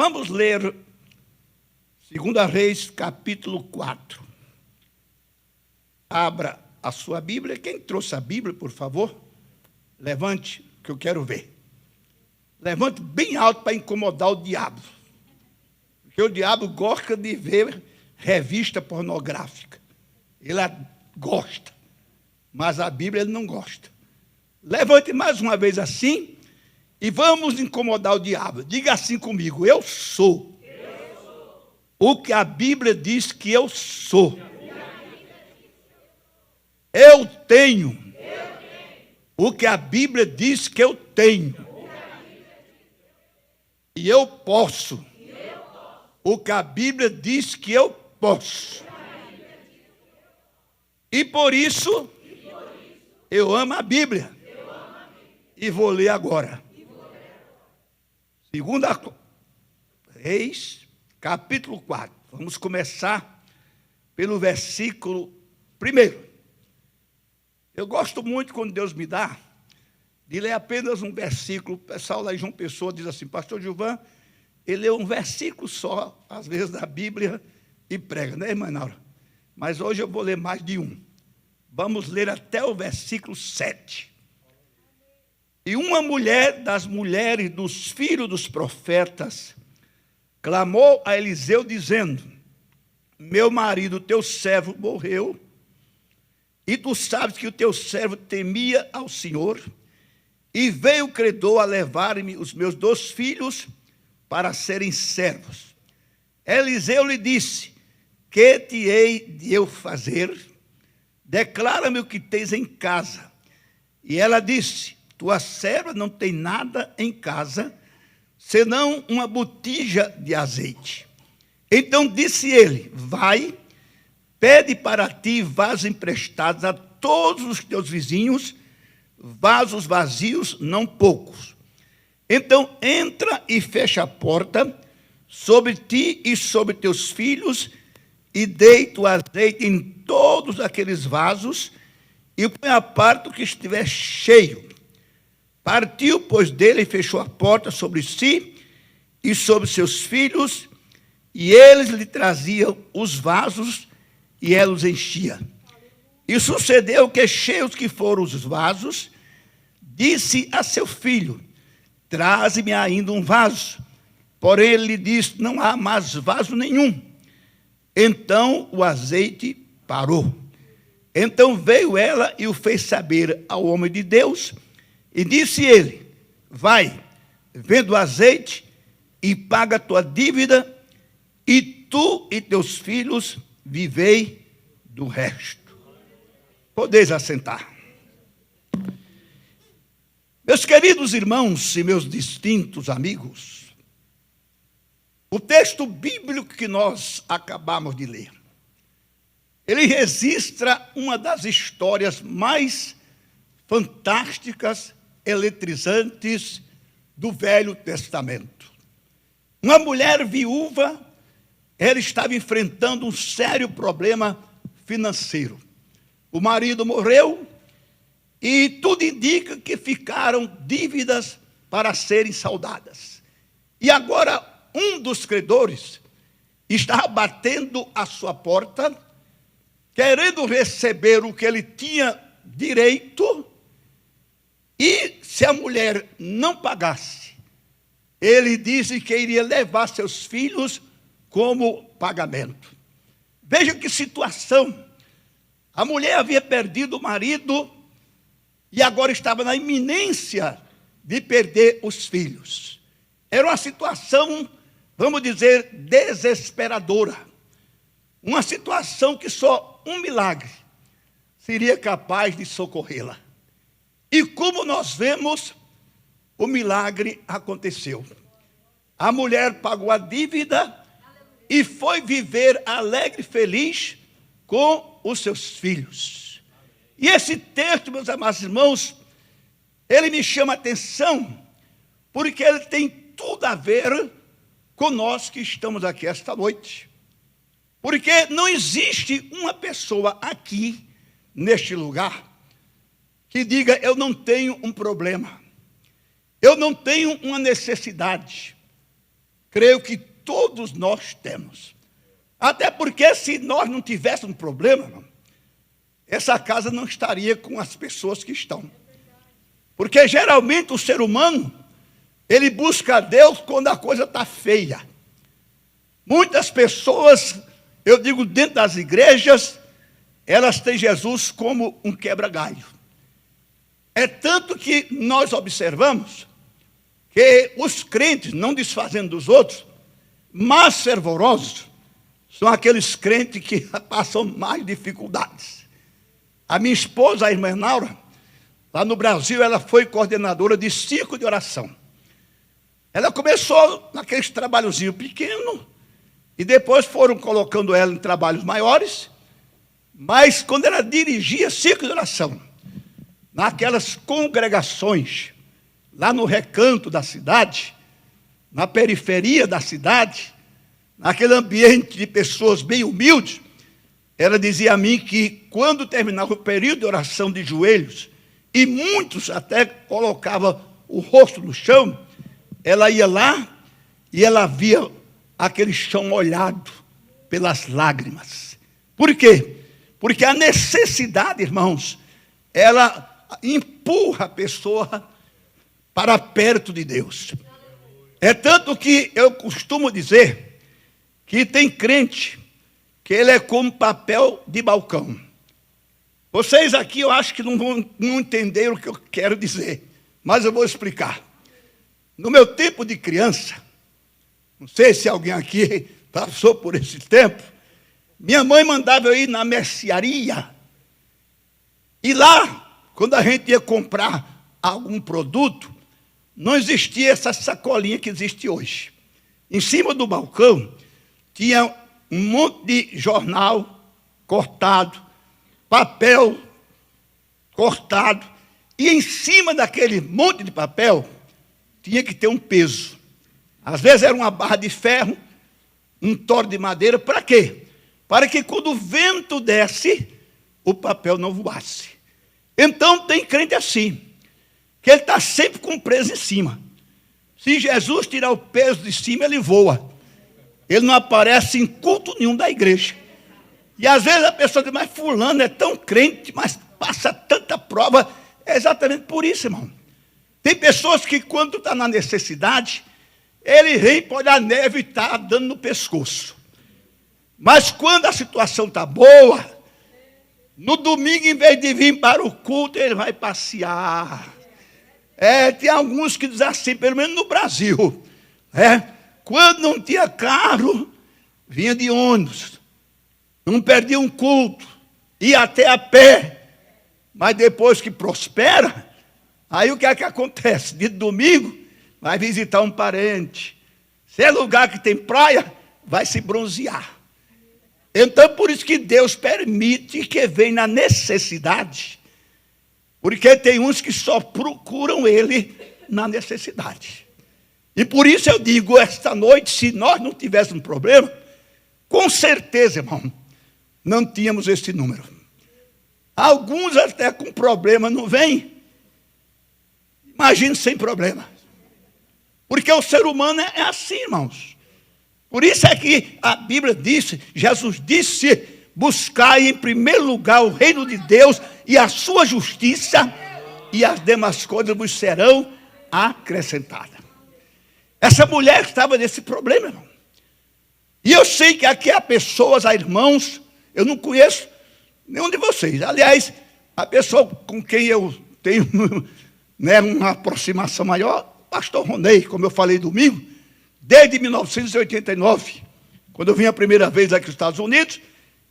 Vamos ler 2 Reis, capítulo 4. Abra a sua Bíblia. Quem trouxe a Bíblia, por favor, levante, que eu quero ver. Levante bem alto para incomodar o diabo. Porque o diabo gosta de ver revista pornográfica. Ele gosta, mas a Bíblia ele não gosta. Levante mais uma vez assim e vamos incomodar o diabo. Diga assim comigo: eu sou o que a Bíblia diz que eu sou. Eu tenho o que a Bíblia diz que eu tenho. E eu posso o que a Bíblia diz que eu posso. E por isso eu amo a Bíblia. E vou ler agora. 2 Reis, capítulo 4. Vamos começar pelo versículo 1. Eu gosto muito, quando Deus me dá, de ler apenas um versículo. O pessoal lá em João Pessoa diz assim: pastor Gilvan, ele lê um versículo só, às vezes, da Bíblia e prega, né, irmã Naura? Mas hoje eu vou ler mais de um. Vamos ler até o versículo 7. E uma mulher das mulheres dos filhos dos profetas clamou a Eliseu, dizendo: meu marido, teu servo, morreu, e tu sabes que o teu servo temia ao Senhor, e veio o credor a levar-me os meus 2 filhos para serem servos. Eliseu lhe disse: que te hei de eu fazer? Declara-me o que tens em casa. E ela disse: tua serva não tem nada em casa, senão uma botija de azeite. Então disse ele: vai, pede para ti vasos emprestados a todos os teus vizinhos, vasos vazios, não poucos. Então entra e fecha a porta sobre ti e sobre teus filhos, e deita o azeite em todos aqueles vasos, e põe a parte o que estiver cheio. Partiu, pois, dele e fechou a porta sobre si e sobre seus filhos, e eles lhe traziam os vasos, e ela os enchia. E sucedeu que, cheios que foram os vasos, disse a seu filho: traze-me ainda um vaso. Porém ele lhe disse: não há mais vaso nenhum. Então o azeite parou. Então veio ela e o fez saber ao homem de Deus, e disse ele: vai, vende o azeite e paga a tua dívida, e tu e teus filhos vivei do resto. Podeis assentar. Meus queridos irmãos e meus distintos amigos, o texto bíblico que nós acabamos de ler, ele registra uma das histórias mais fantásticas, eletrizantes do Velho Testamento. Uma mulher viúva, ela estava enfrentando um sério problema financeiro. O marido morreu e tudo indica que ficaram dívidas para serem saldadas. E agora um dos credores estava batendo à sua porta, querendo receber o que ele tinha direito, e se a mulher não pagasse, ele disse que iria levar seus filhos como pagamento. Veja que situação. A mulher havia perdido o marido e agora estava na iminência de perder os filhos. Era uma situação, vamos dizer, desesperadora. Uma situação que só um milagre seria capaz de socorrê-la. E como nós vemos, o milagre aconteceu. A mulher pagou a dívida e foi viver alegre e feliz com os seus filhos. E esse texto, meus amados irmãos, ele me chama a atenção, porque ele tem tudo a ver com nós que estamos aqui esta noite. Porque não existe uma pessoa aqui, neste lugar, que diga: eu não tenho um problema, eu não tenho uma necessidade, creio que todos nós temos. Até porque se nós não tivéssemos problema, irmão, essa casa não estaria com as pessoas que estão. Porque geralmente o ser humano, ele busca a Deus quando a coisa está feia. Muitas pessoas, eu digo dentro das igrejas, elas têm Jesus como um quebra-galho. É tanto que nós observamos que os crentes, não desfazendo dos outros, mais fervorosos, são aqueles crentes que passam mais dificuldades. A minha esposa, a irmã Naura, lá no Brasil, ela foi coordenadora de círculo de oração. Ela começou naqueles trabalhozinho pequeno, e depois foram colocando ela em trabalhos maiores, mas quando ela dirigia círculo de oração, naquelas congregações, lá no recanto da cidade, na periferia da cidade, naquele ambiente de pessoas bem humildes, ela dizia a mim que quando terminava o período de oração de joelhos, e muitos até colocavam o rosto no chão, ela ia lá e ela via aquele chão molhado pelas lágrimas. Por quê? Porque a necessidade, irmãos, ela empurra a pessoa para perto de Deus. É tanto que eu costumo dizer que tem crente que ele é como papel de balcão. Vocês aqui eu acho que não entenderam o que eu quero dizer, mas eu vou explicar. No meu tempo de criança, não sei se alguém aqui passou por esse tempo, minha mãe mandava eu ir na mercearia. E lá, quando a gente ia comprar algum produto, não existia essa sacolinha que existe hoje. Em cima do balcão, tinha um monte de jornal cortado, papel cortado, e em cima daquele monte de papel, tinha que ter um peso. Às vezes era uma barra de ferro, um toro de madeira, para quê? Para que quando o vento desce, o papel não voasse. Então tem crente assim, que ele está sempre com peso em cima. Se Jesus tirar o peso de cima, ele voa. Ele não aparece em culto nenhum da igreja. E às vezes a pessoa diz, mas fulano é tão crente, mas passa tanta prova. É exatamente por isso, irmão. Tem pessoas que quando está na necessidade, ele vem, pode a neve e está dando no pescoço. Mas quando a situação está boa, no domingo, em vez de vir para o culto, ele vai passear. Tem alguns que dizem assim, pelo menos no Brasil. Quando não tinha carro, vinha de ônibus. Não perdia um culto, ia até a pé. Mas depois que prospera, aí o que é que acontece? De domingo, vai visitar um parente. Se é lugar que tem praia, vai se bronzear. Então, por isso que Deus permite que venha na necessidade. Porque tem uns que só procuram Ele na necessidade. E por isso eu digo, esta noite, se nós não tivéssemos problema, com certeza, irmão, não tínhamos esse número. Alguns até com problema não vêm. Imagine sem problema. Porque o ser humano é assim, irmãos. Por isso é que a Bíblia disse, Jesus disse, buscai em primeiro lugar o reino de Deus e a sua justiça, e as demais coisas vos serão acrescentadas. Essa mulher estava nesse problema, irmão. E eu sei que aqui há pessoas, há irmãos, eu não conheço nenhum de vocês. Aliás, a pessoa com quem eu tenho uma aproximação maior, pastor Ronei, como eu falei domingo, desde 1989, quando eu vim a primeira vez aqui nos Estados Unidos,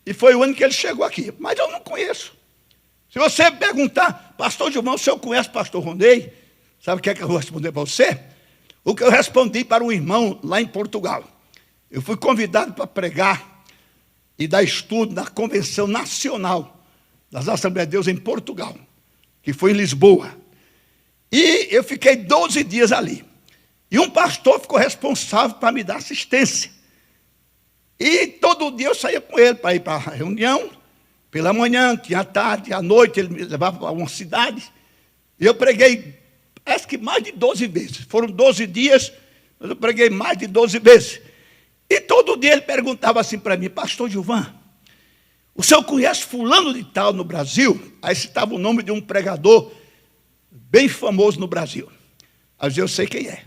e foi o ano que ele chegou aqui. Mas eu não conheço. Se você perguntar, pastor Gilmão, se eu conheço pastor Ronei, sabe o que é que eu vou responder para você? O que eu respondi para um irmão lá em Portugal. Eu fui convidado para pregar e dar estudo na Convenção Nacional das Assembleias de Deus em Portugal, que foi em Lisboa. E eu fiquei 12 dias ali. E um pastor ficou responsável para me dar assistência. E todo dia eu saía com ele para ir para a reunião. Pela manhã, tinha à tarde, à noite, ele me levava para uma cidade. E eu preguei, acho que mais de 12 vezes. Foram 12 dias, Eu preguei mais de 12 vezes. E todo dia ele perguntava assim para mim: pastor Gilvan, o senhor conhece fulano de tal no Brasil? Aí citava o nome de um pregador bem famoso no Brasil. Às vezes eu sei quem é.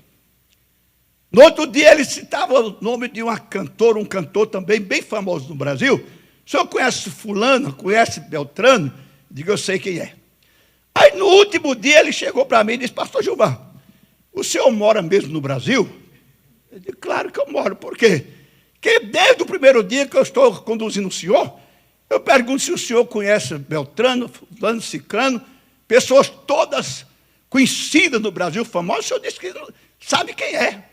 No outro dia ele citava o nome de uma cantora, um cantor também bem famoso no Brasil. O senhor conhece fulano, conhece Beltrano? Diga, eu sei quem é. Aí no último dia ele chegou para mim e disse: pastor Gilvan, o senhor mora mesmo no Brasil? Eu disse: claro que eu moro. Por quê? Porque desde o primeiro dia que eu estou conduzindo o senhor, eu pergunto se o senhor conhece Beltrano, fulano, ciclano, pessoas todas conhecidas no Brasil, famosas. O senhor disse que sabe quem é.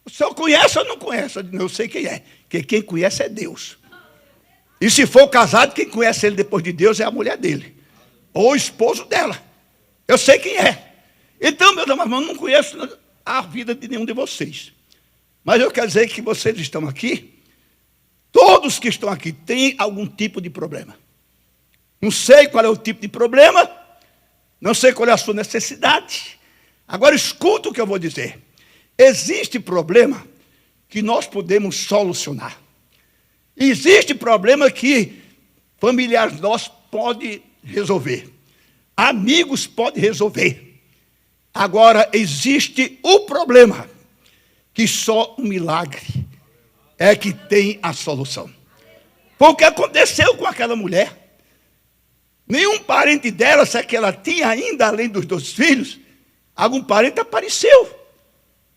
O senhor conhece ou não conhece? Eu disse: eu sei quem é, porque quem conhece é Deus. E se for casado, quem conhece ele depois de Deus é a mulher dele, ou o esposo dela. Eu sei quem é. Então, meus amados, eu não conheço a vida de nenhum de vocês. Mas eu quero dizer que vocês estão aqui, todos que estão aqui têm algum tipo de problema. Não sei qual é o tipo de problema, não sei qual é a sua necessidade. Agora escuta o que eu vou dizer. Existe problema que nós podemos solucionar. Existe problema que familiares nossos podem resolver. Amigos podem resolver. Agora, existe o problema que só um milagre é que tem a solução. Foi o que aconteceu com aquela mulher. Nenhum parente dela, se é que ela tinha ainda, além dos 2 filhos, algum parente apareceu.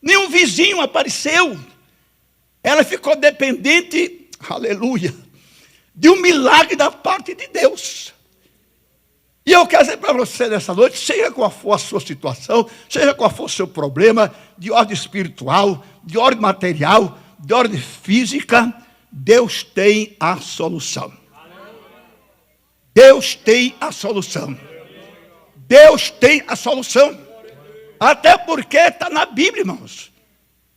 Nenhum vizinho apareceu. Ela ficou dependente, aleluia, de um milagre da parte de Deus. E eu quero dizer para você nessa noite, seja qual for a sua situação, seja qual for o seu problema, de ordem espiritual, de ordem material, de ordem física, Deus tem a solução. Deus tem a solução. Deus tem a solução. Até porque está na Bíblia, irmãos,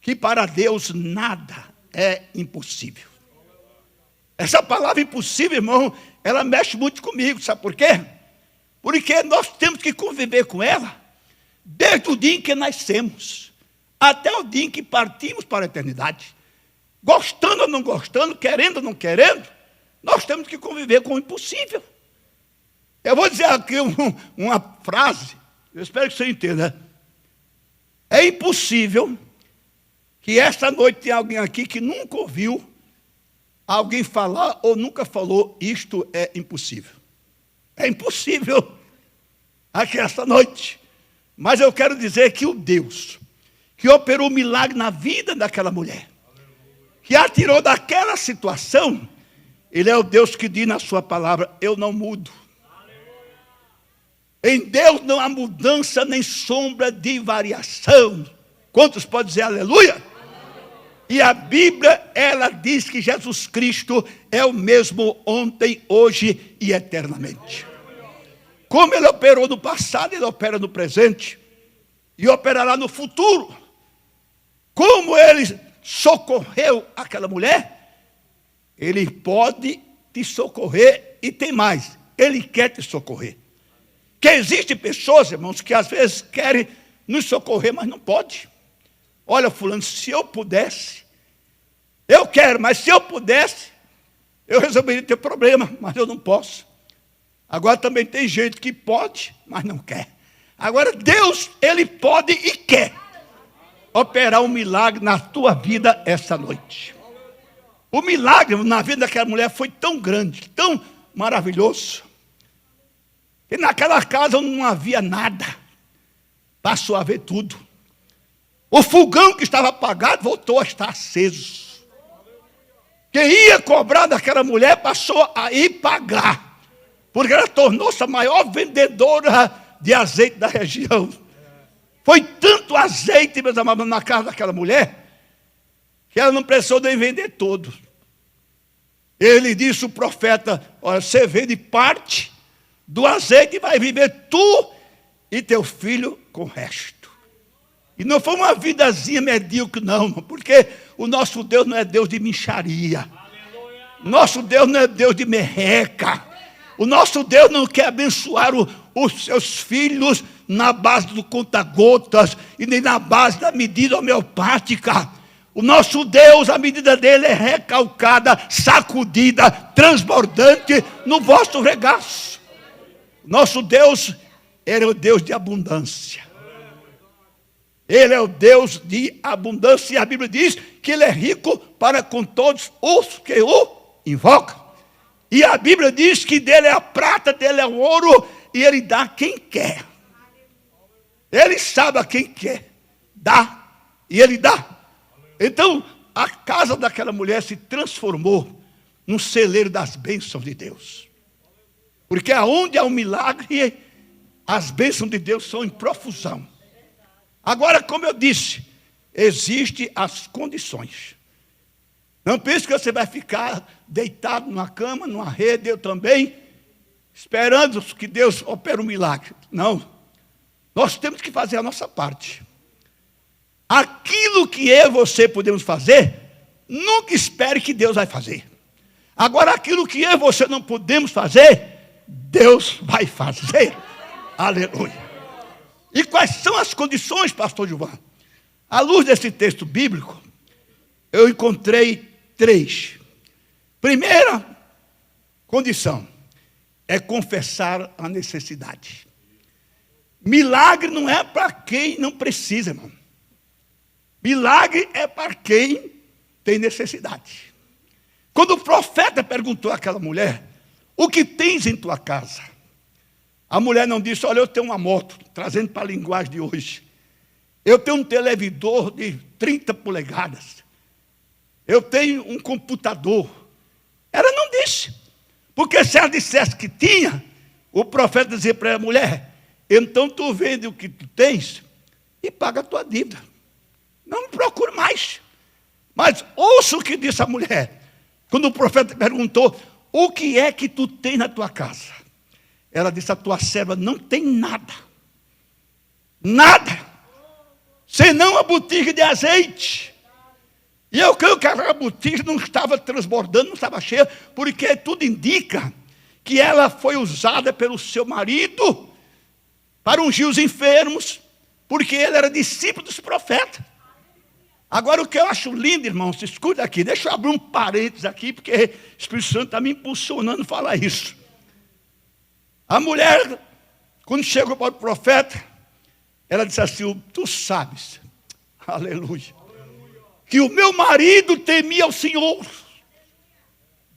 que para Deus nada é impossível. Essa palavra impossível, irmão, ela mexe muito comigo, sabe por quê? Porque nós temos que conviver com ela desde o dia em que nascemos até o dia em que partimos para a eternidade. Gostando ou não gostando, querendo ou não querendo, nós temos que conviver com o impossível. Eu vou dizer aqui uma frase, eu espero que você entenda. É impossível que esta noite tenha alguém aqui que nunca ouviu alguém falar ou nunca falou: isto é impossível. É impossível aqui esta noite. Mas eu quero dizer que o Deus que operou um milagre na vida daquela mulher, que a tirou daquela situação, Ele é o Deus que diz na sua palavra: eu não mudo. Em Deus não há mudança nem sombra de variação. Quantos podem dizer aleluia? E a Bíblia, ela diz que Jesus Cristo é o mesmo ontem, hoje e eternamente. Como Ele operou no passado, Ele opera no presente e operará no futuro. Como Ele socorreu aquela mulher, Ele pode te socorrer e tem mais, Ele quer te socorrer. Que existem pessoas, irmãos, que às vezes querem nos socorrer, mas não pode. Olha, fulano, se eu pudesse, eu quero, mas se eu pudesse, eu resolveria ter problema, mas eu não posso. Agora também tem gente que pode, mas não quer. Agora Deus, Ele pode e quer operar um milagre na tua vida esta noite. O milagre na vida daquela mulher foi tão grande, tão maravilhoso, que naquela casa não havia nada, passou a haver tudo. O fogão que estava apagado voltou a estar aceso. Quem ia cobrar daquela mulher passou a ir pagar, porque ela tornou-se a maior vendedora de azeite da região. Foi tanto azeite, meus amados, na casa daquela mulher, que ela não precisou nem vender todo. Ele disse, o profeta: olha, você vende parte do azeite e vai viver tu e teu filho com o resto. E não foi uma vidazinha medíocre, não, porque o nosso Deus não é Deus de mixaria. Nosso Deus não é Deus de merreca. O nosso Deus não quer abençoar os seus filhos na base do conta-gotas e nem na base da medida homeopática. O nosso Deus, a medida dele é recalcada, sacudida, transbordante no vosso regaço. Nosso Deus era o Deus de abundância. Ele é o Deus de abundância. E a Bíblia diz que ele é rico para com todos os que o invocam. E a Bíblia diz que dele é a prata, dele é o ouro, e ele dá a quem quer. Ele sabe a quem quer. Dá, e ele dá. Então, a casa daquela mulher se transformou num celeiro das bênçãos de Deus. Porque aonde há um milagre, as bênçãos de Deus são em profusão. Agora, como eu disse, existem as condições. Não pense que você vai ficar deitado numa cama, numa rede, eu também, esperando que Deus opere um milagre. Não. Nós temos que fazer a nossa parte. Aquilo que eu e você podemos fazer, nunca espere que Deus vai fazer. Agora, aquilo que eu e você não podemos fazer, Deus vai fazer. Aleluia. E quais são as condições, pastor Gilvan? À luz desse texto bíblico, eu encontrei 3. Primeira condição é confessar a necessidade. Milagre não é para quem não precisa, irmão. Milagre é para quem tem necessidade. Quando o profeta perguntou àquela mulher, o que tens em tua casa? A mulher não disse, olha, eu tenho uma moto, trazendo para a linguagem de hoje. Eu tenho um televisor de 30 polegadas. Eu tenho um computador. Ela não disse. Porque se ela dissesse que tinha, o profeta dizia para a mulher, então tu vende o que tu tens e paga a tua dívida. Não me procure mais. Mas ouça o que disse a mulher. Quando o profeta perguntou, o que é que tu tem na tua casa? Ela disse, a tua serva não tem nada. Nada. Senão a botija de azeite. E eu creio que a botija não estava transbordando, não estava cheia, porque tudo indica que ela foi usada pelo seu marido para ungir os enfermos, porque ele era discípulo dos profetas. Agora, o que eu acho lindo, irmãos, escuta aqui, deixa eu abrir um parênteses aqui, porque o Espírito Santo está me impulsionando a falar isso. A mulher, quando chegou para o profeta, ela disse assim, tu sabes, aleluia, que o meu marido temia ao Senhor.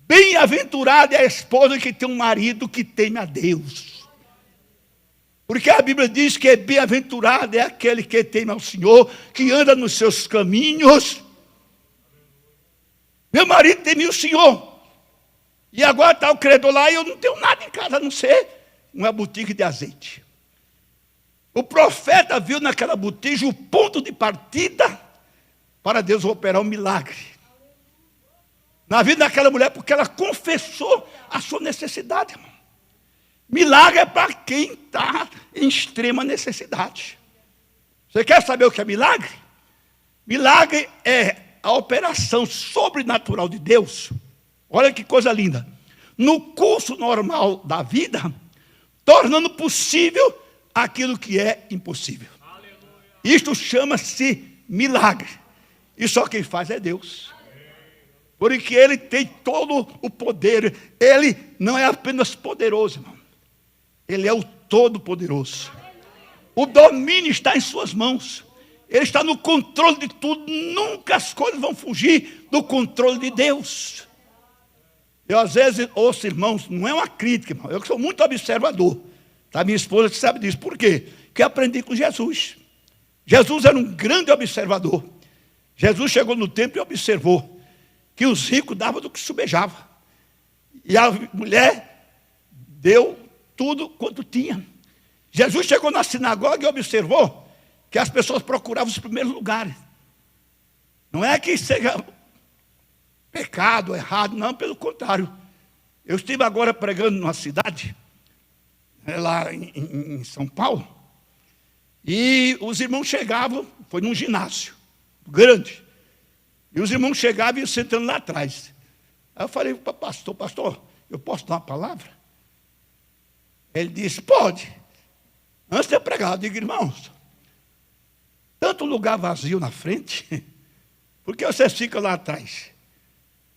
Bem-aventurada é a esposa que tem um marido que teme a Deus. Porque a Bíblia diz que bem-aventurado é aquele que teme ao Senhor, que anda nos seus caminhos. Meu marido temia o Senhor. E agora está o credor lá e eu não tenho nada em casa, a não ser uma botija de azeite. O profeta viu naquela botija o ponto de partida para Deus operar um milagre. Na vida daquela mulher, porque ela confessou a sua necessidade, irmão. Milagre é para quem está em extrema necessidade. Você quer saber o que é milagre? Milagre é a operação sobrenatural de Deus. Olha que coisa linda. No curso normal da vida, tornando possível aquilo que é impossível. Isto chama-se milagre. E só quem faz é Deus. Porque Ele tem todo o poder. Ele não é apenas poderoso, irmão. Ele é o Todo-Poderoso. O domínio está em suas mãos. Ele está no controle de tudo. Nunca as coisas vão fugir do controle de Deus. Eu às vezes ouço, irmãos, não é uma crítica, irmão. Eu sou muito observador. Tá? Minha esposa que sabe disso. Por quê? Porque eu aprendi com Jesus. Jesus era um grande observador. Jesus chegou no templo e observou que os ricos davam do que subejavam. E a mulher deu tudo quanto tinha. Jesus chegou na sinagoga e observou que as pessoas procuravam os primeiros lugares. Não é que seja pecado, errado, não, pelo contrário. Eu estive agora pregando numa cidade, lá em São Paulo, e os irmãos chegavam, foi num ginásio grande, e os irmãos chegavam e iam sentando lá atrás. Aí eu falei para o pastor, eu posso dar uma palavra? Ele disse, pode. Antes de eu pregar, eu digo, irmãos, tanto lugar vazio na frente, porque vocês ficam lá atrás?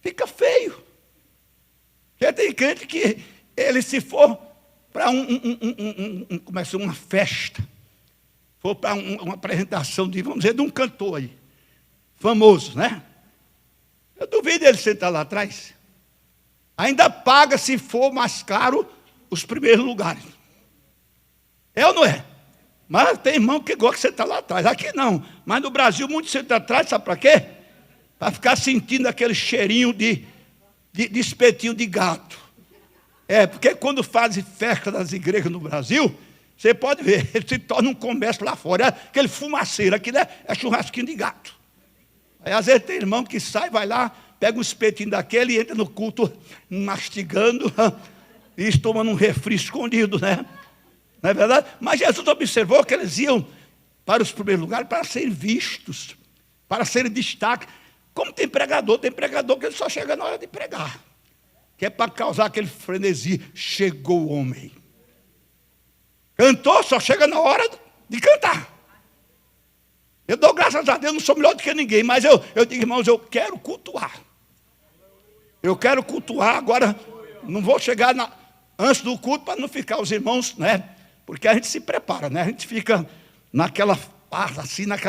Fica feio. Porque tem crente que ele, se for para uma festa, for para uma apresentação de, vamos dizer, de um cantor aí, famoso, né? Eu duvido ele sentar lá atrás. Ainda paga, se for mais caro, os primeiros lugares. É ou não é? Mas tem irmão que gosta de sentar lá atrás. Aqui não. Mas no Brasil, muitos sentam atrás, sabe para quê? Para ficar sentindo aquele cheirinho de espetinho de gato. É, porque quando fazem festa das igrejas no Brasil, você pode ver, ele se torna um comércio lá fora. É aquele fumaceiro, aquilo é churrasquinho de gato. Aí às vezes tem irmão que sai, vai lá, pega um espetinho daquele e entra no culto mastigando e tomando um refri escondido, né? Não é verdade? Mas Jesus observou que eles iam para os primeiros lugares para serem vistos, para serem destaque. Como tem pregador que ele só chega na hora de pregar, que é para causar aquele frenesi. Chegou o homem. Cantor só chega na hora de cantar. Eu dou graças a Deus, não sou melhor do que ninguém, mas eu digo, irmãos, eu quero cultuar. Eu quero cultuar, agora não vou chegar antes do culto para não ficar os irmãos, né? Porque a gente se prepara, né? A gente fica naquela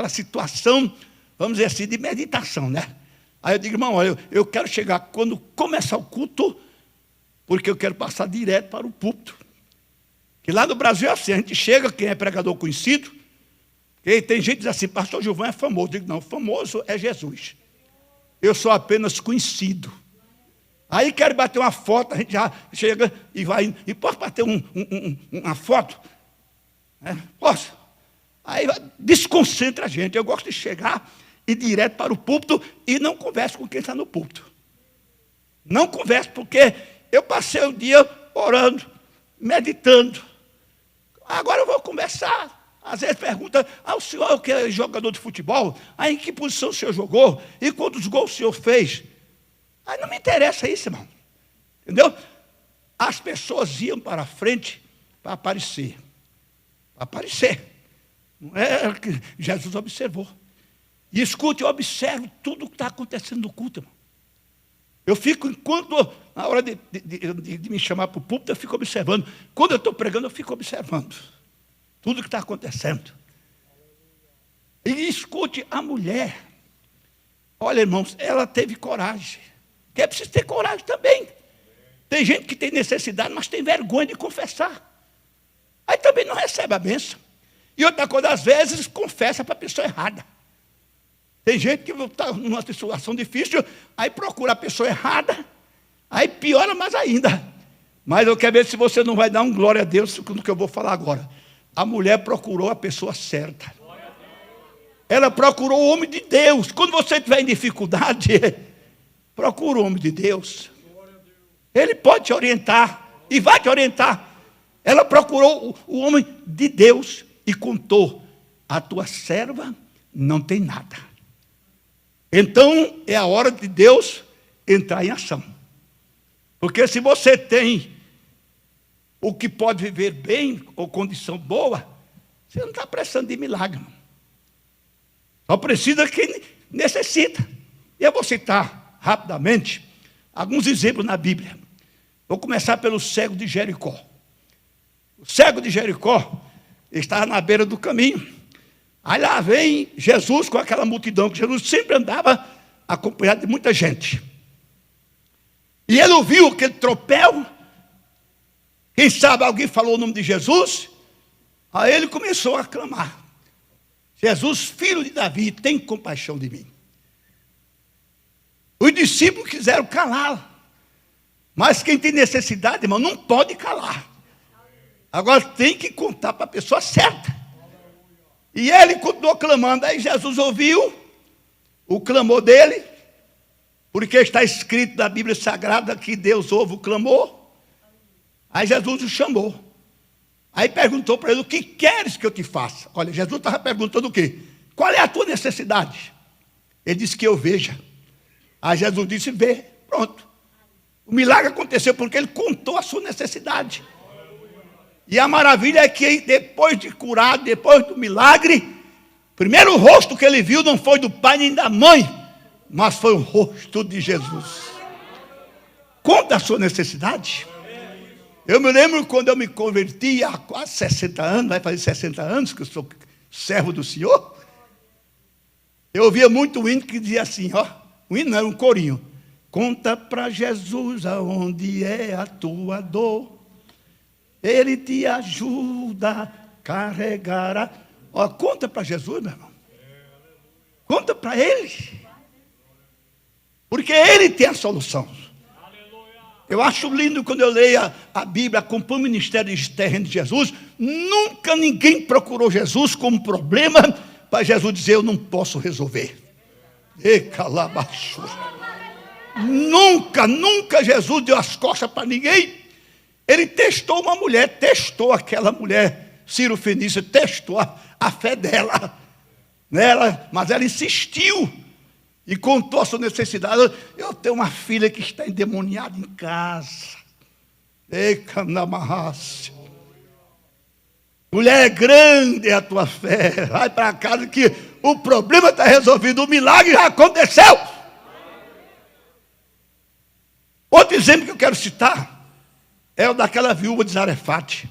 situação, vamos dizer assim, de meditação, né? Aí eu digo, irmão, olha, eu quero chegar quando começar o culto, porque eu quero passar direto para o púlpito. Que lá no Brasil é assim, a gente chega, quem é pregador conhecido, e tem gente que diz assim, pastor Gilvan é famoso. Eu digo, não, famoso é Jesus. Eu sou apenas conhecido. Aí quero bater uma foto, a gente já chega e vai, e posso bater uma foto? Posso? Aí desconcentra a gente. Eu gosto de chegar e ir direto para o púlpito e não converso com quem está no púlpito. Não converso, porque eu passei o dia orando, meditando. Agora eu vou conversar. Às vezes pergunta, o senhor que é jogador de futebol, aí em que posição o senhor jogou? E quantos gols o senhor fez? Aí não me interessa isso, irmão. Entendeu? As pessoas iam para frente para aparecer. Para aparecer. Não é o que Jesus observou. E escute, eu observo tudo o que está acontecendo no culto, irmão. Eu fico, na hora de me chamar para o púlpito, eu fico observando. Quando eu estou pregando, eu fico observando tudo que está acontecendo. E escute, a mulher, olha, irmãos, ela teve coragem. Que é preciso ter coragem também. Tem gente que tem necessidade, mas tem vergonha de confessar. Aí também não recebe a bênção. E outra coisa, às vezes, confessa para a pessoa errada. Tem gente que está numa situação difícil, aí procura a pessoa errada, aí piora mais ainda. Mas eu quero ver se você não vai dar um glória a Deus no que eu vou falar agora. A mulher procurou a pessoa certa. Ela procurou o homem de Deus. Quando você estiver em dificuldade, procura o homem de Deus. Ele pode te orientar e vai te orientar. Ela procurou o homem de Deus e contou: a tua serva não tem nada. Então é a hora de Deus entrar em ação. Porque se você tem o que pode viver bem ou condição boa, você não está precisando de milagre. Não. Só precisa quem necessita. Eu vou citar rapidamente alguns exemplos na Bíblia. Vou começar pelo cego de Jericó. O cego de Jericó estava na beira do caminho. Aí lá vem Jesus com aquela multidão, que Jesus sempre andava acompanhado de muita gente. E ele ouviu aquele tropel. Quem sabe alguém falou o nome de Jesus? Aí ele começou a clamar: Jesus, filho de Davi, tem compaixão de mim. Os discípulos quiseram calar. Mas quem tem necessidade, irmão, não pode calar. Agora tem que contar para a pessoa certa. E ele continuou clamando. Aí Jesus ouviu o clamor dele, porque está escrito na Bíblia Sagrada que Deus ouve o clamor. Aí Jesus o chamou. Aí perguntou para ele: o que queres que eu te faça? Olha, Jesus estava perguntando o quê? Qual é a tua necessidade? Ele disse: que eu veja. Aí Jesus disse: vê. Pronto. O milagre aconteceu porque ele contou a sua necessidade. E a maravilha é que depois de curado, depois do milagre, o primeiro rosto que ele viu não foi do pai nem da mãe, mas foi o rosto de Jesus. Conta a sua necessidade. Eu me lembro quando eu me converti há quase 60 anos, vai fazer 60 anos que eu sou servo do Senhor. Eu ouvia muito o hino que dizia assim, ó, o hino não era um corinho. Conta para Jesus aonde é a tua dor. Ele te ajuda a carregar. Ó, conta para Jesus, meu irmão. Conta para Ele. Porque Ele tem a solução. Eu acho lindo quando eu leio a Bíblia, acompanho o ministério terreno de Jesus. Nunca ninguém procurou Jesus como problema para Jesus dizer, eu não posso resolver. E calabaçu. Nunca Jesus deu as costas para ninguém. Ele testou uma mulher, testou aquela mulher, Ciro Fenícia, testou a fé dela, nela, mas ela insistiu e contou a sua necessidade. Eu tenho uma filha que está endemoniada em casa. Ei, canamarrácia. Mulher, grande é a tua fé. Vai para casa que o problema está resolvido, o milagre já aconteceu. Outro exemplo que eu quero citar é o daquela viúva de Zarefate.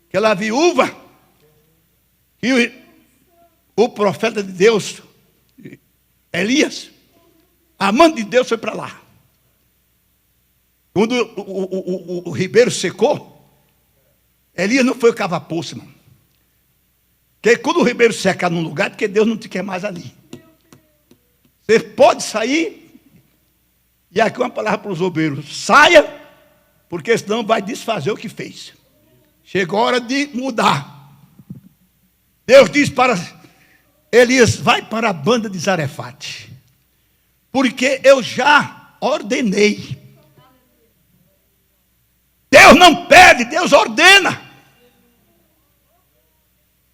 Aquela viúva que o profeta de Deus, Elias, amante de Deus, foi para lá. Quando o ribeiro secou, Elias não foi cavar poço, irmão. Porque quando o ribeiro seca num lugar, porque Deus não te quer mais ali. Você pode sair, e aqui uma palavra para os obreiros: saia, porque senão vai desfazer o que fez. Chegou a hora de mudar. Deus diz para Elias, vai para a banda de Zarefate, porque eu já ordenei. Deus não pede, Deus ordena.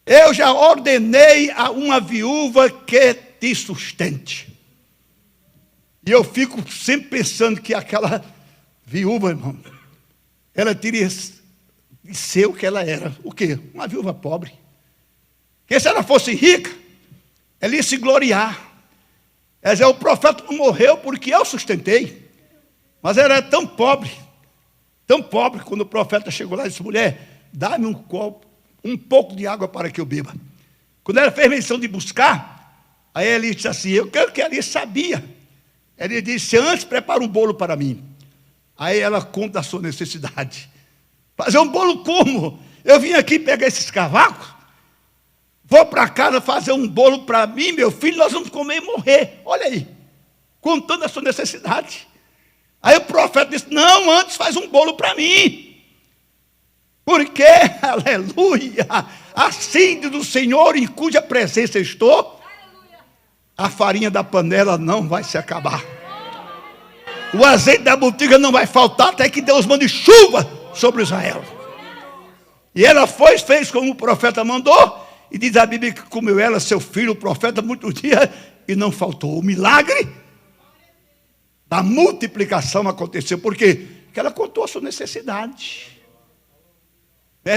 Eu já ordenei a uma viúva que te sustente. E eu fico sempre pensando que aquela viúva, irmão, ela teria de ser o que ela era. O quê? Uma viúva pobre. Porque se ela fosse rica, ela ia se gloriar. Ela dizia, o profeta não morreu porque eu sustentei. Mas ela era tão pobre, quando o profeta chegou lá e disse, mulher, dá-me um copo, um pouco de água para que eu beba. Quando ela fez menção de buscar, aí ele disse assim, eu quero que ela sabia. Ele disse, antes prepara um bolo para mim. Aí ela conta a sua necessidade. Fazer um bolo como? Eu vim aqui pegar esses cavacos, vou para casa fazer um bolo para mim, meu filho, nós vamos comer e morrer. Olha aí, contando a sua necessidade. Aí o profeta disse, não, antes faz um bolo para mim. Porque, aleluia, assim diz o Senhor em cuja presença estou, a farinha da panela não vai se acabar. O azeite da botija não vai faltar até que Deus mande chuva sobre Israel. E ela fez como o profeta mandou, e diz a Bíblia que comeu ela, seu filho, o profeta, muitos dias, e não faltou. O milagre da multiplicação aconteceu. Por quê? Porque ela contou a sua necessidade.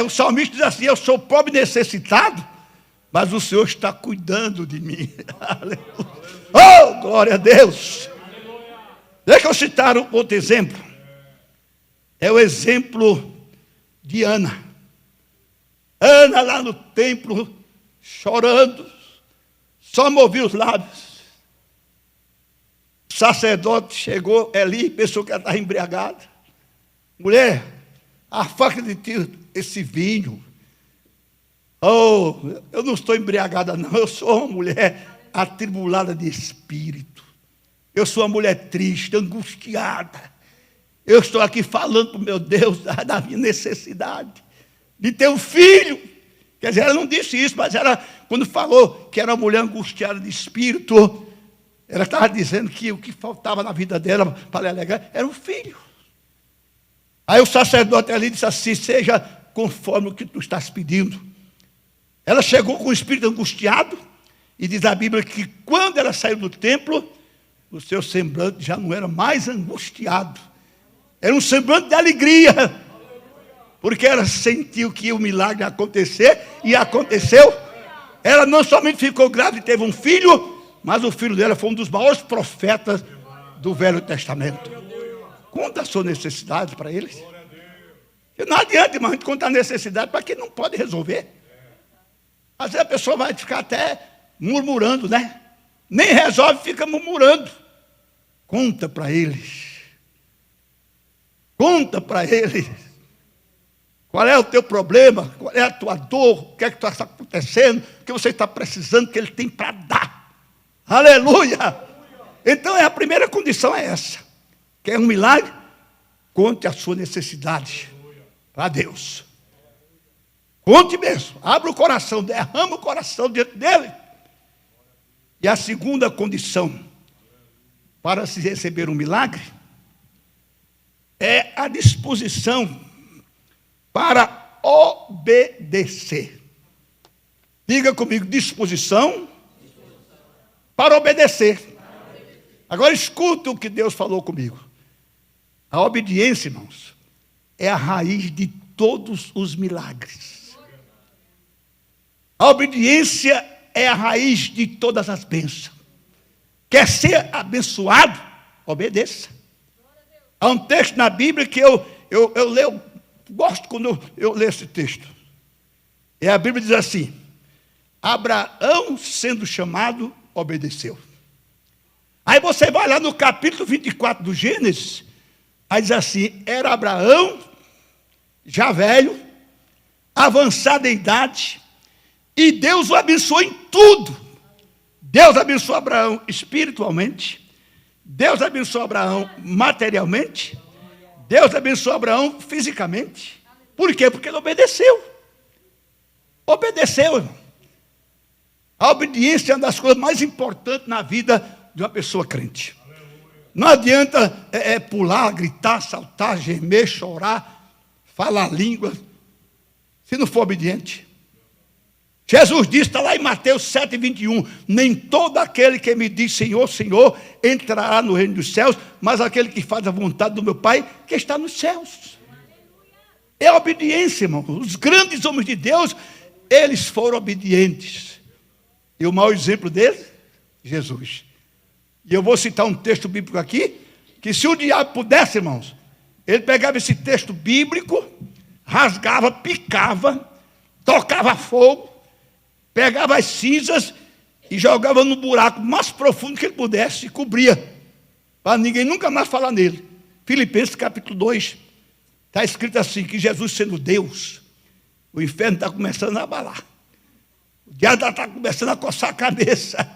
O salmista diz assim, eu sou pobre e necessitado, mas o Senhor está cuidando de mim. Oh, glória a Deus. Deixa eu citar um outro exemplo. É o exemplo de Ana. Ana lá no templo, chorando, só movia os lábios. O sacerdote chegou ali, pensou que ela estava embriagada. Mulher, afaga de ti esse vinho. Oh, eu não estou embriagada não, eu sou uma mulher atribulada de espírito. Eu sou uma mulher triste, angustiada. Eu estou aqui falando para o meu Deus da minha necessidade de ter um filho. Quer dizer, ela não disse isso, mas ela, quando falou que era uma mulher angustiada de espírito, ela estava dizendo que o que faltava na vida dela para ela alegar era um filho. Aí o sacerdote ali disse assim, seja conforme o que tu estás pedindo. Ela chegou com o espírito angustiado, e diz a Bíblia que quando ela saiu do templo, o seu semblante já não era mais angustiado. Era um semblante de alegria. porque ela sentiu que o milagre ia acontecer, e aconteceu. Ela não somente ficou grávida e teve um filho, mas o filho dela foi um dos maiores profetas do Velho Testamento. Conta a sua necessidade para eles. E não adianta, irmão, a gente contar a necessidade para quem não pode resolver. Às vezes a pessoa vai ficar até murmurando, né? Nem resolve, fica murmurando. Conta para eles. Conta para eles. Qual é o teu problema? Qual é a tua dor? O que é que está acontecendo? O que você está precisando que Ele tem para dar? Aleluia! Então a primeira condição é essa. Quer um milagre? Conte a sua necessidade para Deus. Conte mesmo. Abra o coração, derrama o coração diante dEle. E a segunda condição para se receber um milagre é a disposição para obedecer. Diga comigo, disposição para obedecer. Agora escuta o que Deus falou comigo. A obediência, irmãos, é a raiz de todos os milagres. A obediência é a raiz de todas as bênçãos. Quer ser abençoado? Obedeça. Há um texto na Bíblia que eu leio, gosto quando eu leio esse texto. E a Bíblia diz assim: Abraão, sendo chamado, obedeceu. Aí você vai lá no capítulo 24 do Gênesis, aí diz assim: era Abraão, já velho, avançado em idade, e Deus o abençoou em tudo. Deus abençoou Abraão espiritualmente, Deus abençoou Abraão materialmente, Deus abençoou Abraão fisicamente. Por quê? Porque ele obedeceu. Obedeceu, irmão. A obediência é uma das coisas mais importantes na vida de uma pessoa crente. Não adianta pular, gritar, saltar, gemer, chorar, falar língua, se não for obediente. Jesus disse, está lá em Mateus 7,21, nem todo aquele que me diz Senhor, Senhor, entrará no reino dos céus, mas aquele que faz a vontade do meu Pai, que está nos céus. É a obediência, irmão. Os grandes homens de Deus, eles foram obedientes. E o maior exemplo deles, Jesus. E eu vou citar um texto bíblico aqui, que se o diabo pudesse, irmãos, ele pegava esse texto bíblico, rasgava, picava, tocava fogo, pegava as cinzas e jogava no buraco mais profundo que ele pudesse e cobria, para ninguém nunca mais falar nele. Filipenses capítulo 2, está escrito assim, que Jesus sendo Deus, o inferno está começando a abalar. O diabo está começando a coçar a cabeça.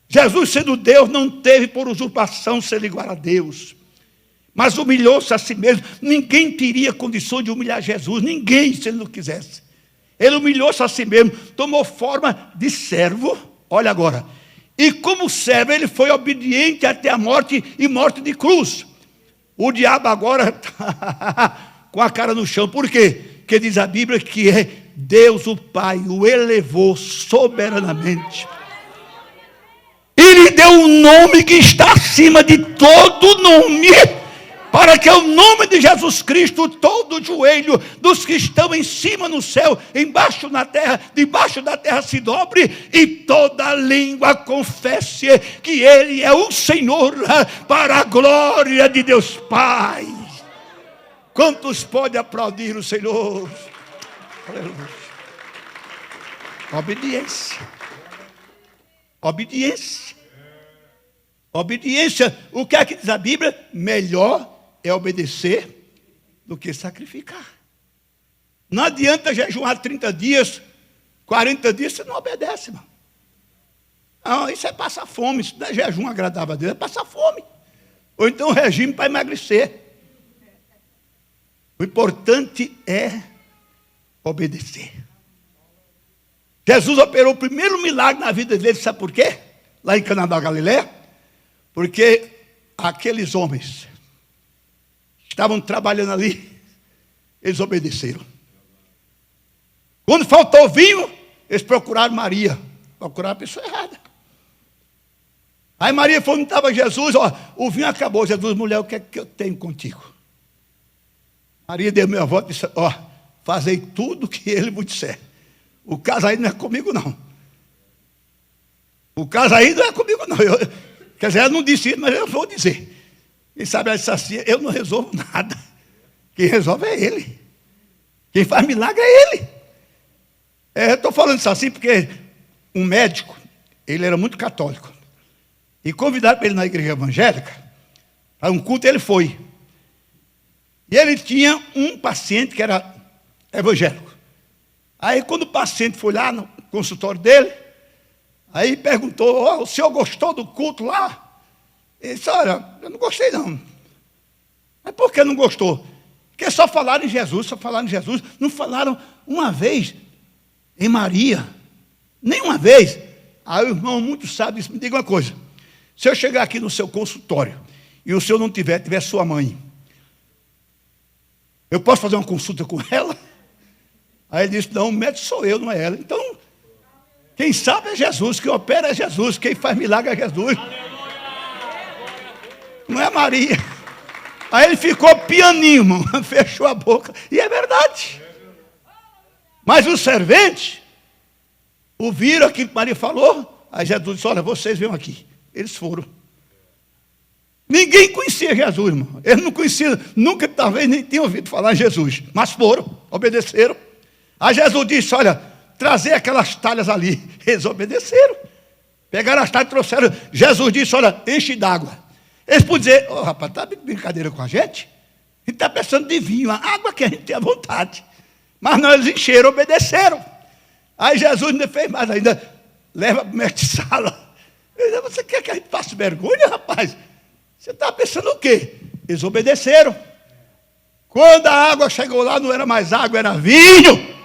Jesus sendo Deus não teve por usurpação ser igual a Deus, mas humilhou-se a si mesmo. Ninguém teria condição de humilhar Jesus, ninguém, se ele não quisesse. Ele humilhou-se a si mesmo, tomou forma de servo, olha agora, e como servo ele foi obediente até a morte e morte de cruz. O diabo agora está com a cara no chão, por quê? Porque diz a Bíblia que Deus o Pai o elevou soberanamente. Ele deu um nome que está acima de todo nome, para que o nome de Jesus Cristo, todo joelho dos que estão em cima no céu, embaixo na terra, debaixo da terra se dobre, e toda língua confesse que Ele é o Senhor, para a glória de Deus Pai. Quantos podem aplaudir o Senhor? Aleluia. Obediência. Obediência. Obediência, o que é que diz a Bíblia? Melhor é obedecer do que sacrificar. Não adianta jejuar 30 dias, 40 dias, você não obedece, irmão. Não, isso é passar fome, isso não é jejum agradável a Deus, é passar fome. Ou então regime para emagrecer. O importante é obedecer. Jesus operou o primeiro milagre na vida dele, sabe por quê? Lá em Caná da Galileia. Porque aqueles homens estavam trabalhando ali, eles obedeceram. Quando faltou vinho, eles procuraram Maria, procuraram a pessoa errada. Aí Maria falou, não estava Jesus, ó, o vinho acabou. Jesus, mulher, o que é que eu tenho contigo? Maria deu meia volta e disse, ó, fazei tudo o que ele vos disser. O caso aí não é comigo, não. O caso aí não é comigo, não. Quer dizer, ela não disse isso, mas eu vou dizer. Quem sabe ela disse assim, eu não resolvo nada. Quem resolve é ele. Quem faz milagre é ele. Eu estou falando isso assim porque um médico, ele era muito católico. E convidaram para ele na igreja evangélica, para um culto ele foi. E ele tinha um paciente que era evangélico. Aí quando o paciente foi lá no consultório dele, aí perguntou, o senhor gostou do culto lá? Ele disse, olha, eu não gostei não. Mas por que não gostou? Porque só falaram em Jesus, não falaram uma vez em Maria, nem uma vez. Aí o irmão muito sábio disse, me diga uma coisa, se eu chegar aqui no seu consultório e o senhor não tiver sua mãe, eu posso fazer uma consulta com ela? Aí ele disse, não, o médico sou eu, não é ela. Então, quem sabe é Jesus, quem opera é Jesus, quem faz milagre é Jesus. Não é Maria. Aí ele ficou pianinho, irmão, fechou a boca. E é verdade. Mas os serventes ouviram aquilo que Maria falou. Aí Jesus disse, olha, vocês venham aqui. Eles foram. Ninguém conhecia Jesus, irmão. Eles não conheciam, nunca, talvez, nem tinham ouvido falar em Jesus. Mas foram, obedeceram. Aí Jesus disse, olha, trazer aquelas talhas ali. Eles obedeceram. Pegaram as talhas e trouxeram. Jesus disse, olha, enche d'água. Eles podiam dizer, rapaz, está de brincadeira com a gente? A gente está pensando de vinho, a água que a gente tem à vontade. Mas não, eles encheram, obedeceram. Aí Jesus ainda fez mais ainda. Leva para o mestre de sala. Ele disse, você quer que a gente faça vergonha, rapaz? Você está pensando o quê? Eles obedeceram. Quando a água chegou lá, não era mais água, era vinho.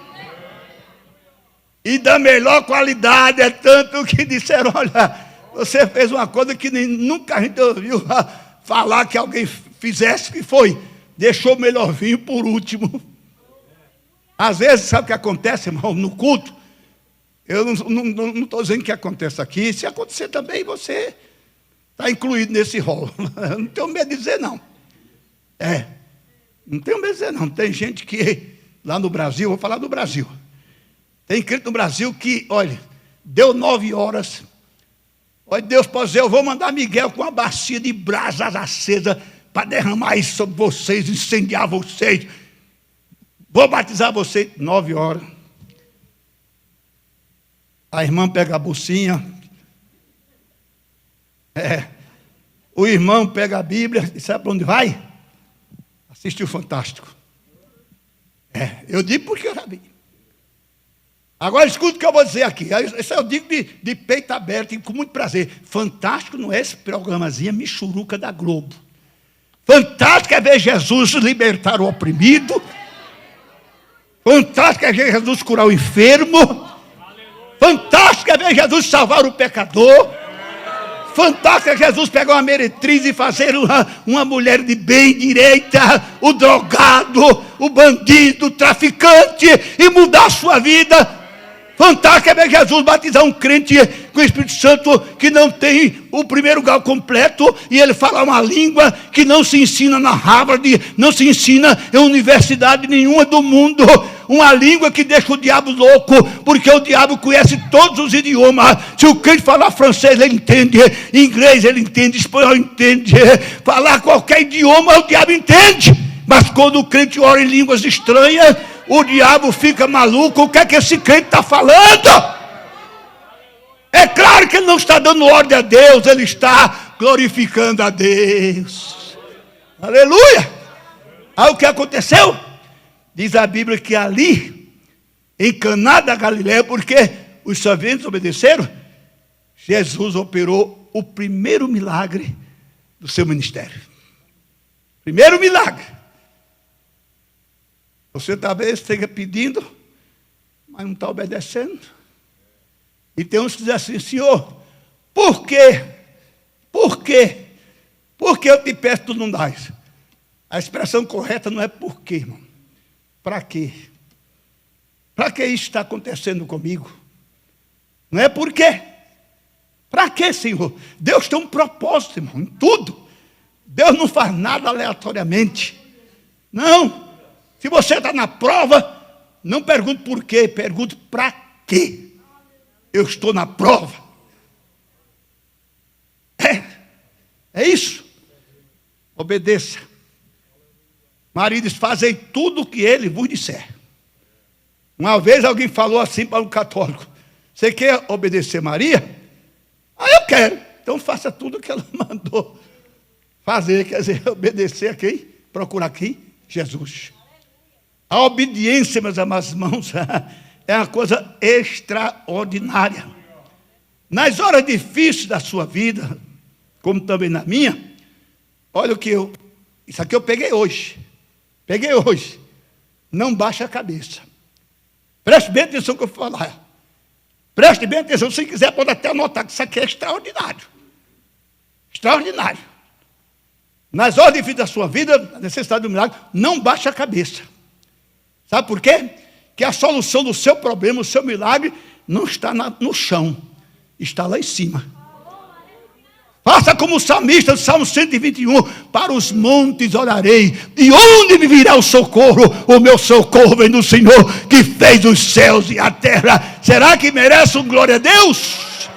E da melhor qualidade, é tanto que disseram, olha, você fez uma coisa que nunca a gente ouviu falar que alguém fizesse, que foi, deixou o melhor vinho por último. Às vezes, sabe o que acontece, irmão, no culto? Eu não estou dizendo que acontece aqui, se acontecer também, você está incluído nesse rol. Eu não tenho medo de dizer, não. Não tenho medo de dizer, não. Tem gente que, lá no Brasil, vou falar do Brasil, tem crente no Brasil que, olha, deu 9 horas, olha, Deus pode dizer, eu vou mandar Miguel com uma bacia de brasas acesa para derramar isso sobre vocês, incendiar vocês, vou batizar vocês, 9 horas. A irmã pega a bolsinha, o irmão pega a Bíblia e sabe para onde vai? Assistir o Fantástico. Eu digo porque eu já vi. Agora escuta o que eu vou dizer aqui. Isso eu digo de peito aberto e com muito prazer. Fantástico não é esse programazinho michuruca da Globo. Fantástico é ver Jesus libertar o oprimido. Fantástico é ver Jesus curar o enfermo. Fantástico é ver Jesus salvar o pecador. Fantástico é Jesus pegar uma meretriz e fazer uma mulher de bem, direita, o drogado, o bandido, o traficante, e mudar a sua vida. Fantástico é ver Jesus batizar um crente com o Espírito Santo que não tem o primeiro grau completo e ele fala uma língua que não se ensina na Harvard, não se ensina em universidade nenhuma do mundo. Uma língua que deixa o diabo louco, porque o diabo conhece todos os idiomas. Se o crente falar francês, ele entende, inglês ele entende, espanhol entende, falar qualquer idioma, o diabo entende. Mas quando o crente ora em línguas estranhas, o diabo fica maluco. O que é que esse crente está falando? É claro que ele não está dando ordem a Deus, ele está glorificando a Deus. Aleluia! Aí o que aconteceu? Diz a Bíblia que ali, em Caná da Galileia, porque os serventes obedeceram, Jesus operou o primeiro milagre do seu ministério. Primeiro milagre. Você talvez esteja pedindo, mas não está obedecendo. E tem uns que dizem assim, Senhor, por quê? Por quê? Por que eu te peço, tu não dás? A expressão correta não é por quê, irmão. Para quê? Para que isso está acontecendo comigo? Não é por quê? Para quê, Senhor? Deus tem um propósito, irmão, em tudo. Deus não faz nada aleatoriamente. Não. Se você está na prova, Não pergunte por quê, pergunte para quê. Eu estou na prova. É isso. Obedeça. Maridos, fazei tudo o que ele vos disser. Uma vez alguém falou assim para um católico: você quer obedecer Maria? Eu quero. Então faça tudo o que ela mandou fazer. Quer dizer, obedecer a quem? Procurar quem? Jesus. A obediência, meus amados irmãos, é uma coisa extraordinária. Nas horas difíceis da sua vida, como também na minha, olha o que isso aqui eu peguei hoje. Não baixe a cabeça. Preste bem atenção no que eu vou falar. Preste bem atenção. Se quiser, pode até anotar que isso aqui é extraordinário. Extraordinário. Nas horas difíceis da sua vida, a necessidade do milagre, não baixe a cabeça. Sabe por quê? Que a solução do seu problema, o seu milagre, não está no chão, está lá em cima. Faça como o salmista do Salmo 121, para os montes orarei, de onde me virá o socorro? O meu socorro vem do Senhor, que fez os céus e a terra. Será que merece um glória a Deus?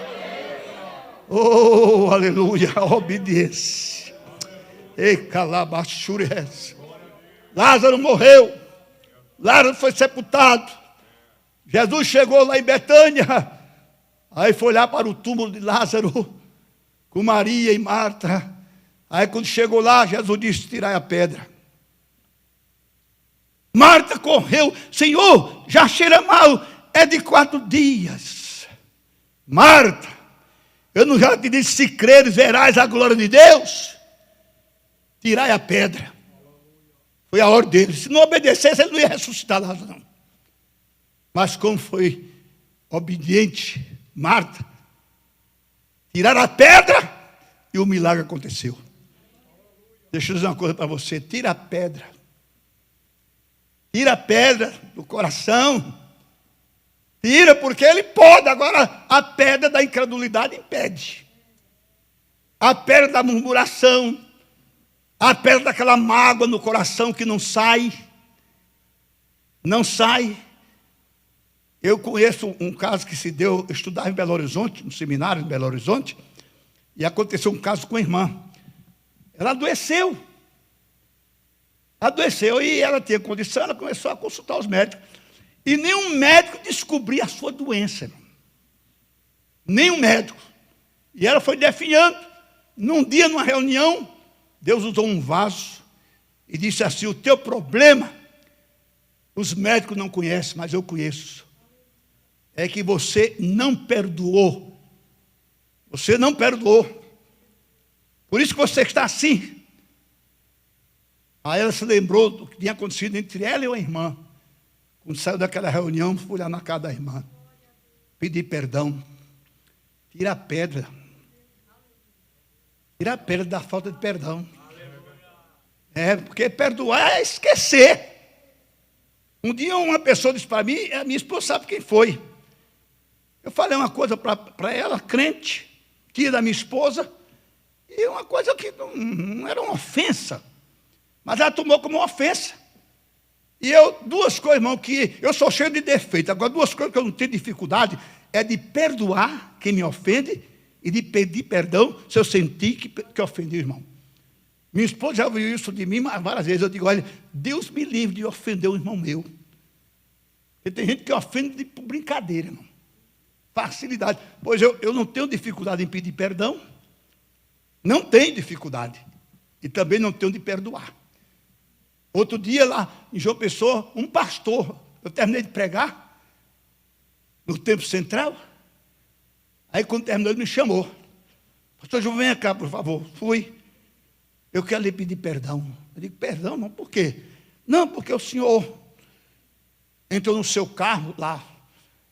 Oh, aleluia, a obediência. Ei, calabachures. Lázaro morreu, Lázaro foi sepultado. Jesus chegou lá em Betânia, aí foi lá para o túmulo de Lázaro, com Maria e Marta. Aí quando chegou lá, Jesus disse: tirai a pedra. Marta correu: Senhor, já cheira mal, é de 4 dias. Marta, eu não já te disse, se creres verás a glória de Deus? Tirai a pedra. Foi a ordem dele. Se não obedecesse, ele não ia ressuscitar Lázaro, não. Mas como foi obediente Marta, tiraram a pedra e o milagre aconteceu. Deixa eu dizer uma coisa para você: tira a pedra. Tira a pedra do coração. Tira, porque ele pode. Agora, a pedra da incredulidade impede. A pedra da murmuração. A pedra daquela mágoa no coração que não sai. Não sai. Eu conheço um caso que se deu, eu estudava em Belo Horizonte, no seminário em Belo Horizonte, e aconteceu um caso com a irmã. Ela adoeceu. Adoeceu e ela tinha condição, ela começou a consultar os médicos. E nenhum médico descobria a sua doença. Nenhum médico. E ela foi definhando. Num dia, numa reunião, Deus usou um vaso e disse assim: o teu problema, os médicos não conhecem, mas eu conheço. É que você não perdoou. Você não perdoou. Por isso que você está assim. Aí ela se lembrou do que tinha acontecido entre ela e a irmã. Quando saiu daquela reunião, fui lá na casa da irmã. Pedi perdão. Tira a pedra. Tira a pedra da falta de perdão. Porque perdoar é esquecer. Um dia uma pessoa disse para mim, a minha esposa sabe quem foi. Eu falei uma coisa para ela, crente, tia da minha esposa, e uma coisa que não era uma ofensa, mas ela tomou como uma ofensa. E duas coisas, irmão, que eu sou cheio de defeito. Agora, duas coisas que eu não tenho dificuldade é de perdoar quem me ofende e de pedir perdão se eu sentir que ofendi o irmão. Minha esposa já ouviu isso de mim várias vezes. Eu digo: olha, Deus me livre de ofender um irmão meu. Porque tem gente que ofende por brincadeira, irmão. Facilidade. Pois eu não tenho dificuldade em pedir perdão. Não tenho dificuldade. E também não tenho de perdoar. Outro dia lá em João Pessoa, um pastor, eu terminei de pregar no Templo Central. Aí quando terminou, ele me chamou: pastor João, venha cá, por favor. Fui. Eu quero lhe pedir perdão. Eu digo: perdão, irmão, por quê? Não, porque o senhor entrou no seu carro lá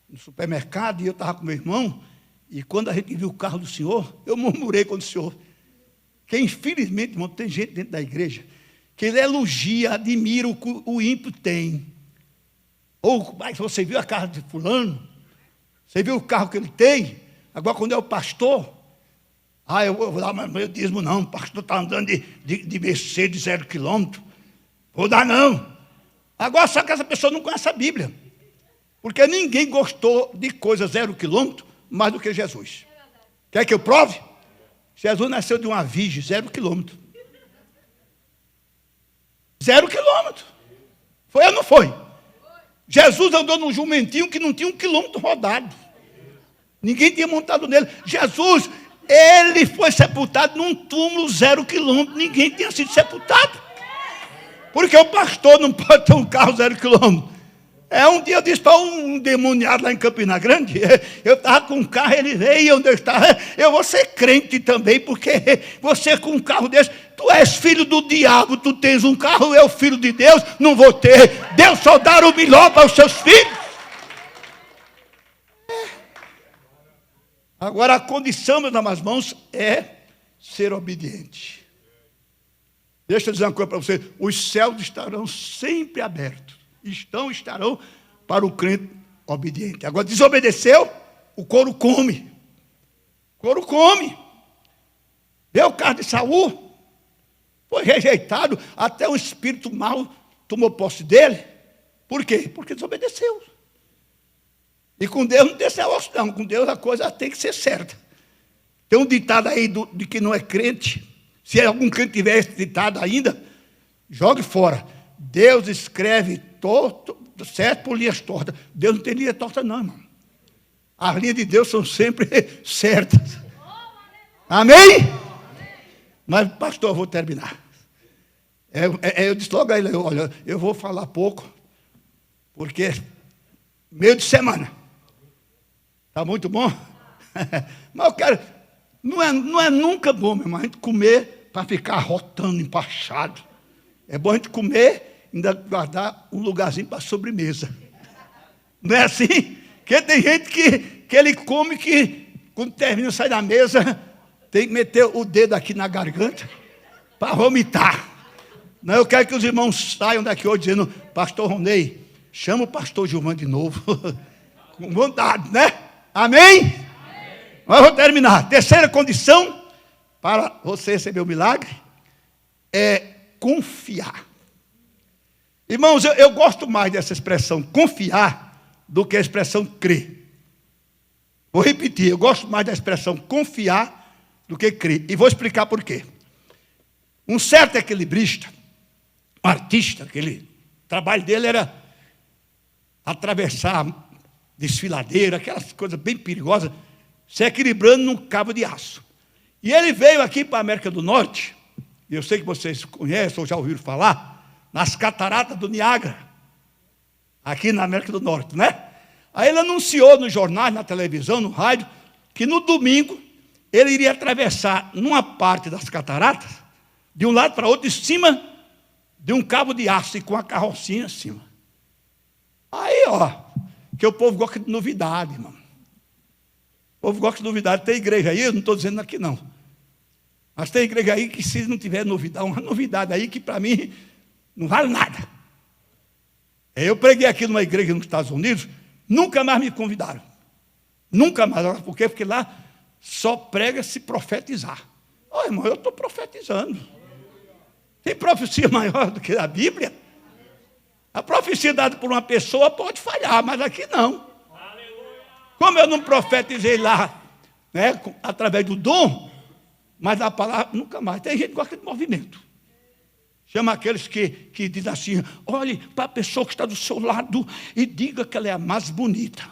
no supermercado e eu estava com meu irmão, e quando a gente viu o carro do senhor, eu murmurei contra o senhor. Que infelizmente, irmão, tem gente dentro da igreja que ele elogia, admira o que o ímpio tem. Ou, mas você viu a casa de fulano? Você viu o carro que ele tem? Agora, quando é o pastor, eu vou dar meu dízimo, não. O pastor está andando de Mercedes 0 km. Vou dar, não. Agora, só que essa pessoa não conhece a Bíblia. Porque ninguém gostou de coisa 0 quilômetro mais do que Jesus. Quer que eu prove? Jesus nasceu de uma virgem, 0 quilômetro. 0 quilômetro. Foi ou não foi? Jesus andou num jumentinho que não tinha 1 quilômetro rodado. Ninguém tinha montado nele. Jesus, ele foi sepultado num túmulo 0 quilômetro. Ninguém tinha sido sepultado. Porque o pastor não pode ter um carro 0 quilômetro. Um dia eu disse para um demoniado lá em Campina Grande, eu estava com um carro, ele veio onde eu estava, eu vou ser crente também, porque você com um carro desse, tu és filho do diabo, tu tens um carro, eu filho de Deus, não vou ter. Deus só dá o melhor para os seus filhos. Agora a condição, meus amados irmãos, é ser obediente. Deixa eu dizer uma coisa para você, os céus estarão sempre abertos. Estarão para o crente obediente. Agora, desobedeceu, o couro come. O couro come. Deu o caso de Saul, foi rejeitado, até um espírito mau tomou posse dele. Por quê? Porque desobedeceu. E com Deus não tem esse negócio, não. Com Deus a coisa tem que ser certa. Tem um ditado aí de que não é crente. Se algum crente tiver esse ditado ainda, jogue fora. Deus escreve torto, certo por linhas tortas. Deus não tem linha torta, não, irmão. As linhas de Deus são sempre certas. Amém? Mas, pastor, eu vou terminar. Eu disse logo a ele, olha, eu vou falar pouco, porque meio de semana. Está muito bom? Mas eu quero... Não é nunca bom, meu irmão, a gente comer para ficar rotando, empachado. É bom a gente comer e ainda guardar um lugarzinho para sobremesa. Não é assim? Porque tem gente que ele come que, quando termina, sai da mesa, tem que meter o dedo aqui na garganta para vomitar. Não, eu quero que os irmãos saiam daqui hoje dizendo, pastor Ronei, chama o pastor Gilvan de novo. Com vontade, né? Amém? Mas eu vou terminar. Terceira condição para você receber o milagre é confiar. Irmãos, eu gosto mais dessa expressão confiar do que a expressão crer. Vou repetir, eu gosto mais da expressão confiar do que crer. E vou explicar por quê. Um certo equilibrista, um artista, o trabalho dele era atravessar desfiladeira, aquelas coisas bem perigosas, se equilibrando num cabo de aço. E ele veio aqui para a América do Norte, e eu sei que vocês conhecem ou já ouviram falar, nas cataratas do Niágara, aqui na América do Norte, né? Aí ele anunciou nos jornais, na televisão, no rádio, que no domingo ele iria atravessar numa parte das cataratas, de um lado para outro, em cima de um cabo de aço e com a carrocinha em cima. Aí, que o povo gosta de novidade, irmão. O povo gosta de novidade. Tem igreja aí, eu não estou dizendo aqui não. Mas tem igreja aí que se não tiver novidade, uma novidade aí que para mim não vale nada. Eu preguei aqui numa igreja nos Estados Unidos, nunca mais me convidaram. Nunca mais. Por quê? Porque lá só prega se profetizar. Irmão, eu estou profetizando. Tem profecia maior do que a Bíblia? A profecia dada por uma pessoa pode falhar, mas aqui não. Como eu não profetizei lá, né, através do dom, mas a palavra nunca mais. Tem gente que gosta de movimento. Chama aqueles que dizem assim, olhe para a pessoa que está do seu lado e diga que ela é a mais bonita.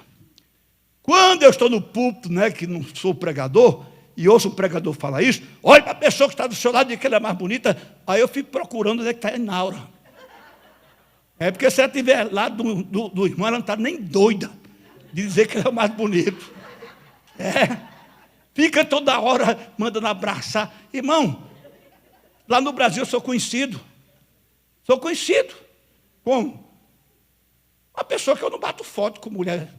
Quando eu estou no púlpito, né, que não sou pregador, e ouço o pregador falar isso, olhe para a pessoa que está do seu lado e diga que ela é mais bonita, aí eu fico procurando onde é que está a Enaura. É porque se ela estiver lá do irmão, ela não está nem doida de dizer que ela é o mais bonito. Fica toda hora mandando abraçar. Irmão, lá no Brasil eu sou conhecido. Sou conhecido. Como? Uma pessoa que eu não bato foto com mulher.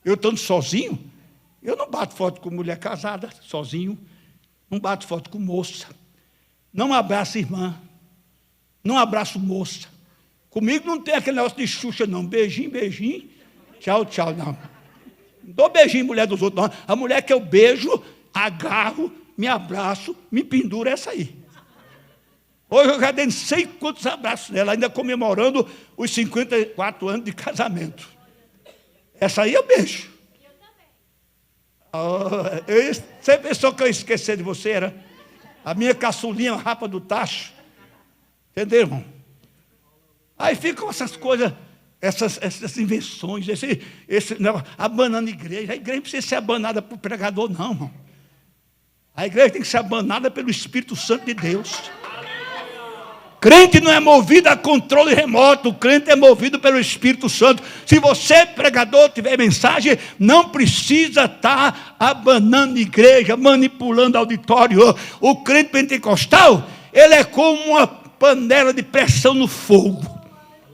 Eu estando sozinho, eu não bato foto com mulher casada, sozinho. Não bato foto com moça. Não abraço irmã. Não abraço moça. Comigo não tem aquele negócio de Xuxa, não. Beijinho, beijinho. Tchau, tchau, não. Não dou beijinho em mulher dos outros, não. A mulher que eu beijo, agarro, me abraço, me penduro, é essa aí. Hoje eu já dei não sei quantos abraços dela, ainda comemorando os 54 anos de casamento. Essa aí eu beijo. Você pensou que eu ia esquecer de você, era? A minha caçulinha, a rapa do tacho. Entendeu, irmão? Aí ficam essas coisas, essas invenções, abanando a igreja. A igreja não precisa ser abanada por pregador, não, irmão. A igreja tem que ser abanada pelo Espírito Santo de Deus. Crente não é movido a controle remoto, o crente é movido pelo Espírito Santo. Se você, pregador, tiver mensagem, não precisa estar abanando a igreja, manipulando auditório. O crente pentecostal, ele é como uma panela de pressão no fogo.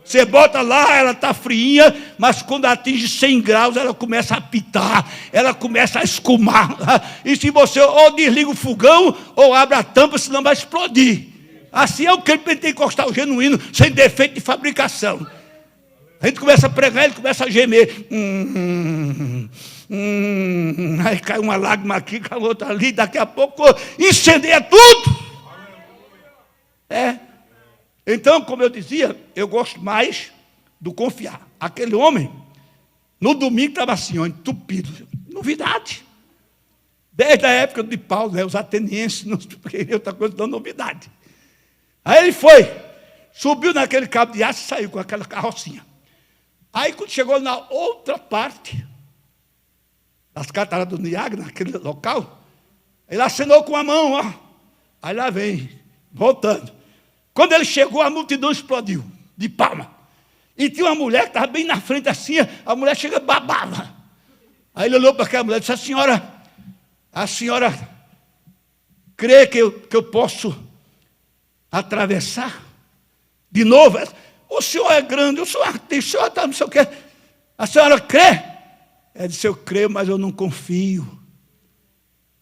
Você bota lá, ela está friinha, mas quando atinge 100 graus, ela começa a apitar, ela começa a escumar. E se você ou desliga o fogão, ou abre a tampa, senão vai explodir. Assim é o crente pentecostal genuíno, sem defeito de fabricação. A gente começa a pregar, ele começa a gemer. Aí cai uma lágrima aqui, cai outra ali, daqui a pouco incendeia tudo. Então, como eu dizia, eu gosto mais do confiar. Aquele homem, no domingo estava assim, entupido. Novidade. Desde a época de Paulo, os atenienses não queriam outra coisa, não novidade. Aí ele foi, subiu naquele cabo de aço e saiu com aquela carrocinha. Aí quando chegou na outra parte, das cataratas do Niágara, naquele local, ele acenou com a mão, ó. Aí lá vem, voltando. Quando ele chegou, a multidão explodiu, de palma. E tinha uma mulher que estava bem na frente assim, a mulher chega e babava. Aí ele olhou para aquela mulher e disse, a senhora crê que eu posso atravessar de novo? O senhor é grande, o senhor é artista, o senhor está não sei o quê. A senhora crê? Ela disse, eu creio, mas eu não confio.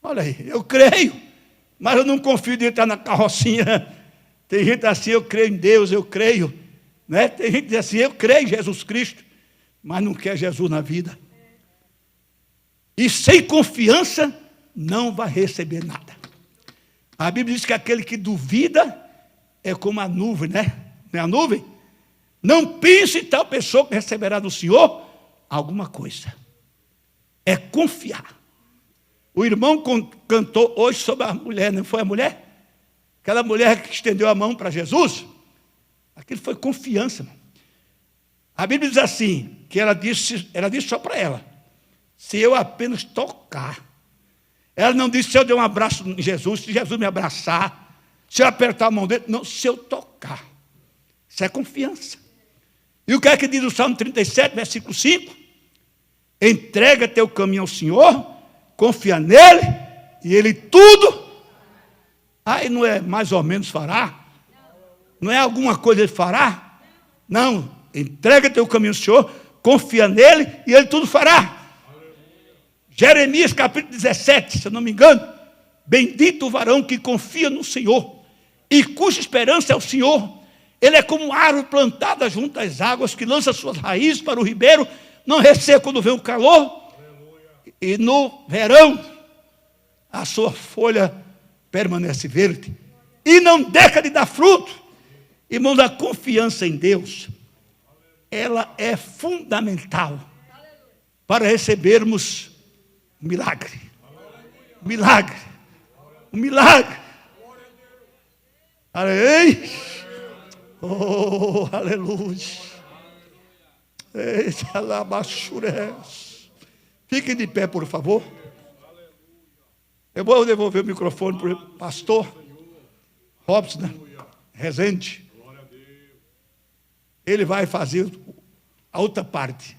Olha aí, eu creio, mas eu não confio de entrar na carrocinha. Tem gente assim, eu creio em Deus, eu creio. Né? Tem gente assim, eu creio em Jesus Cristo, mas não quer Jesus na vida. E sem confiança, não vai receber nada. A Bíblia diz que aquele que duvida é como a nuvem, né? Não é a nuvem? Não pense tal pessoa que receberá do Senhor alguma coisa. É confiar. O irmão cantou hoje sobre a mulher, não foi a mulher? Aquela mulher que estendeu a mão para Jesus. Aquilo foi confiança. A Bíblia diz assim, que ela disse só para ela. Se eu apenas tocar. Ela não disse se eu der um abraço em Jesus, se Jesus me abraçar, se eu apertar a mão dele. Não, se eu tocar. Isso é confiança. E o que é que diz o Salmo 37, versículo 5? Entrega teu caminho ao Senhor, confia nele, e ele tudo. Aí não é mais ou menos fará? Não é alguma coisa ele fará? Não, entrega teu caminho ao Senhor, confia nele, e ele tudo fará. Jeremias capítulo 17, se eu não me engano. Bendito o varão que confia no Senhor e cuja esperança é o Senhor. Ele é como uma árvore plantada junto às águas, que lança suas raízes para o ribeiro, não resseca quando vem o calor, e no verão a sua folha permanece verde, e não deixa de dar fruto. Irmãos, a confiança em Deus, ela é fundamental para recebermos um milagre. Um milagre. Um milagre. Aleluia. Oh, aleluia. Eita, labachurés. Fiquem de pé, por favor. Eu vou devolver o microfone para o pastor Robson Rezende. Ele vai fazer a outra parte.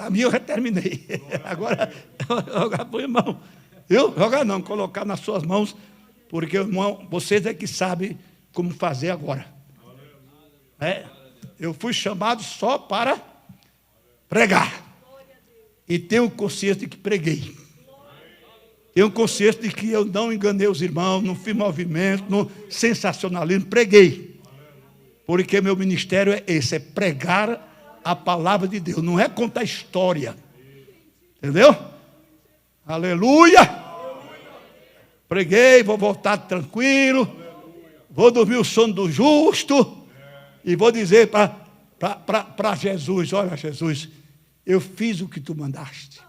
A minha eu já terminei. Agora, jogar para o irmão. Eu jogar não, colocar nas suas mãos, porque, irmão, vocês é que sabem como fazer agora. Eu fui chamado só para pregar. E tenho consciência de que preguei. Tenho consciência de que eu não enganei os irmãos, não fiz movimento, não sensacionalismo, preguei. Porque meu ministério é esse, é pregar a palavra de Deus, não é contar história. Entendeu? Aleluia! Preguei, vou voltar tranquilo, vou dormir o sono do justo, e vou dizer para Jesus, olha Jesus, eu fiz o que tu mandaste.